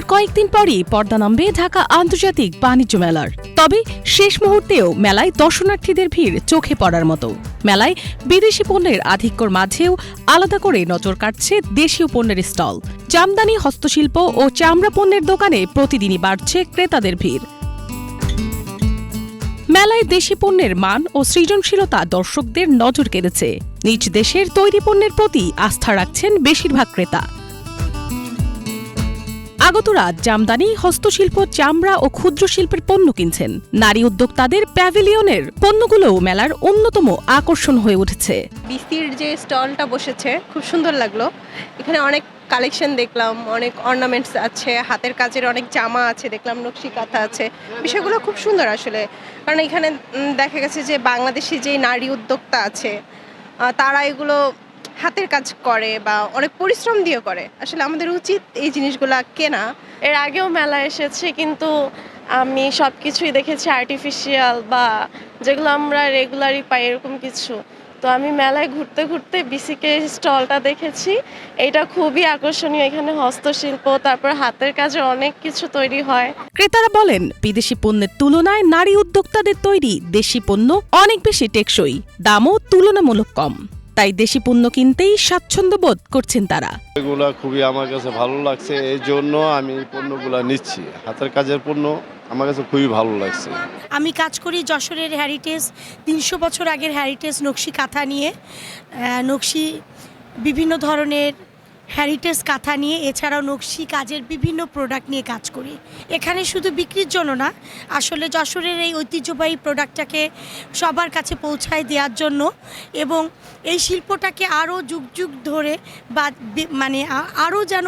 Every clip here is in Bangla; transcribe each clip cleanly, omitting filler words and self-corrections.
আর কয়েকদিন পরই পর্দা নামবে ঢাকা আন্তর্জাতিক বাণিজ্য মেলার। তবে শেষ মুহূর্তেও মেলায় দর্শনার্থীদের ভিড় চোখে পড়ার মতো। মেলায় বিদেশি পণ্যের আধিক্যর মাঝেও আলাদা করে নজর কাটছে দেশীয় পণ্যের স্টল। জামদানি, হস্তশিল্প ও চামড়া পণ্যের দোকানে প্রতিদিনই বাড়ছে ক্রেতাদের ভিড়। মেলায় দেশি পণ্যের মান ও সৃজনশীলতা দর্শকদের নজর কেড়েছে। নিজ দেশের তৈরি পণ্যের প্রতি আস্থা রাখছেন বেশিরভাগ ক্রেতা। আগতরা জামদানি, হস্তশিল্প, চামড়া ও ক্ষুদ্র শিল্পের পণ্য কিনছেন। নারী উদ্যোক্তাদের প্যাভিলিয়নের পণ্যগুলোও মেলার অন্যতম আকর্ষণ হয়ে উঠেছে। বিসির যে স্টলটা বসেছে খুব সুন্দর লাগলো। এখানে অনেক কালেকশন দেখলাম, অনেক অর্নামেন্টস আছে, হাতের কাজের অনেক জামা আছে, দেখলাম নকশি কাঁথা আছে। বিষয়গুলো খুব সুন্দর আসলে, কারণ এখানে দেখা গেছে যে বাংলাদেশি যে নারী উদ্যোক্তা আছে তারা এগুলো হাতের কাজ করে বা অনেক পরিশ্রম দিয়ে করে। আসলে আমাদের উচিত এই জিনিসগুলা কেনা। এর আগেও মেলা এসেছে, কিন্তু আমি সব কিছুই দেখেছি আর্টিফিশিয়াল বা যেগুলো আমরা রেগুলারই পাই এরকম কিছু। তো আমি মেলায় ঘুরতে ঘুরতে বিসিকে স্টলটা দেখেছি, এটা খুবই আকর্ষণীয়। এখানে হস্তশিল্প, তারপর হাতের কাজে অনেক কিছু তৈরি হয়। ক্রেতারা বলেন, বিদেশি পণ্যের তুলনায় নারী উদ্যোক্তাদের তৈরি দেশি পণ্য অনেক বেশি টেকসই, দামও তুলনামূলক কম। তাই দেশি পণ্য কিনতেই স্বাচ্ছন্দ্য বোধ করছেন তারা। এগুলা খুবই আমার কাছে ভালো লাগছে, এই জন্য আমি পণ্যগুলা নিচ্ছি। হাতের কাজের পণ্য আমার কাছে খুবই ভালো লাগছে। আমি কাজ করি যশোরের হেরিটেজ ৩০০ বছর আগের হেরিটেজ নকশি কাঁথা নিয়ে, নকশি বিভিন্ন ধরনের হেরিটেজ কাঁথা নিয়ে, এছাড়াও নকশি কাজের বিভিন্ন প্রোডাক্ট নিয়ে কাজ করি। এখানে শুধু বিক্রির জন্য না, আসলে যশোরের এই ঐতিহ্যবাহী প্রোডাক্টটাকে সবার কাছে পৌঁছায় দেওয়ার জন্য এবং এই শিল্পটাকে আরও যুগ যুগ ধরে বা মানে আরও যেন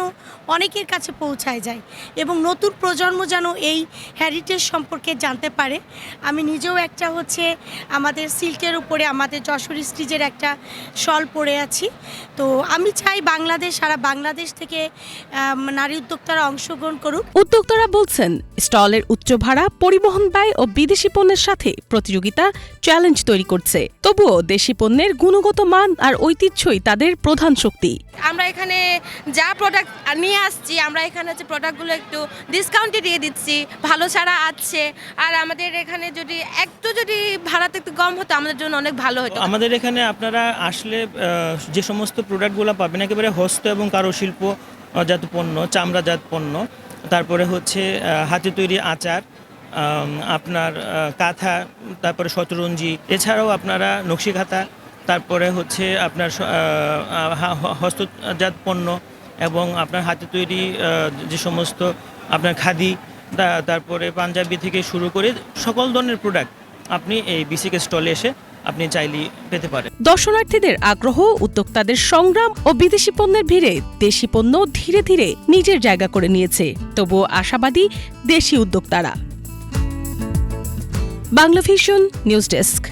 অনেকের কাছে পৌঁছায় যায় এবং নতুন প্রজন্ম যেন এই হেরিটেজ সম্পর্কে জানতে পারে। আমি নিজেও একটা আমাদের সিল্কের উপরে আমাদের যশোর স্টিচের একটা শল পরে আছি। তো আমি চাই বাংলাদেশ থেকে নারী উদ্যোক্তারা অংশগ্রহণ করুক। উদ্যোক্তারা বলছেন, স্টলের উচ্চ ভাড়া, পরিবহন ব্যয় ও বিদেশি পণ্যের সাথে প্রতিযোগিতা চ্যালেঞ্জ তৈরি করছে। তবুও দেশি পণ্যের গুণগত মান আর ঐতিহ্যই তাদের প্রধান শক্তি। আমরা এখানে যা প্রোডাক্ট নিয়ে আসছি, আমরা এখানে প্রোডাক্টগুলো একটু ডিসকাউন্টে দিয়ে দিচ্ছি, ভালো ছাড়া আছে। আর আমাদের এখানে যদি ভাড়াতে একটু কম হতো আমাদের জন্য অনেক ভালো হতো। আমাদের এখানে আপনারা আসলে যে সমস্ত প্রোডাক্টগুলো পাবেন একেবারে হস্ত এবং কারুশিল্প জাত পণ্য, চামড়াজাত পণ্য, তারপরে হাতে তৈরি আচার, আপনার কাঁথা, তারপরে শতরঞ্জি, এছাড়াও আপনারা নকশি কাঁথা, তারপরে আপনার হস্তজাত পণ্য এবং আপনার হাতে তৈরি যে সমস্ত আপনার খাদি, তারপরে পাঞ্জাবি থেকে শুরু করে সকল ধরনের প্রোডাক্ট আপনি এই বিসিকে স্টলে এসে আপনি চাইলেই পেতে পারেন। দর্শনার্থীদের আগ্রহ, উদ্যোক্তাদের সংগ্রাম ও বিদেশি পণ্যের ভিড়ে দেশি পণ্য ধীরে ধীরে নিজের জায়গা করে নিয়েছে। তবুও আশাবাদী দেশি উদ্যোক্তারা। Bangla vision news desk.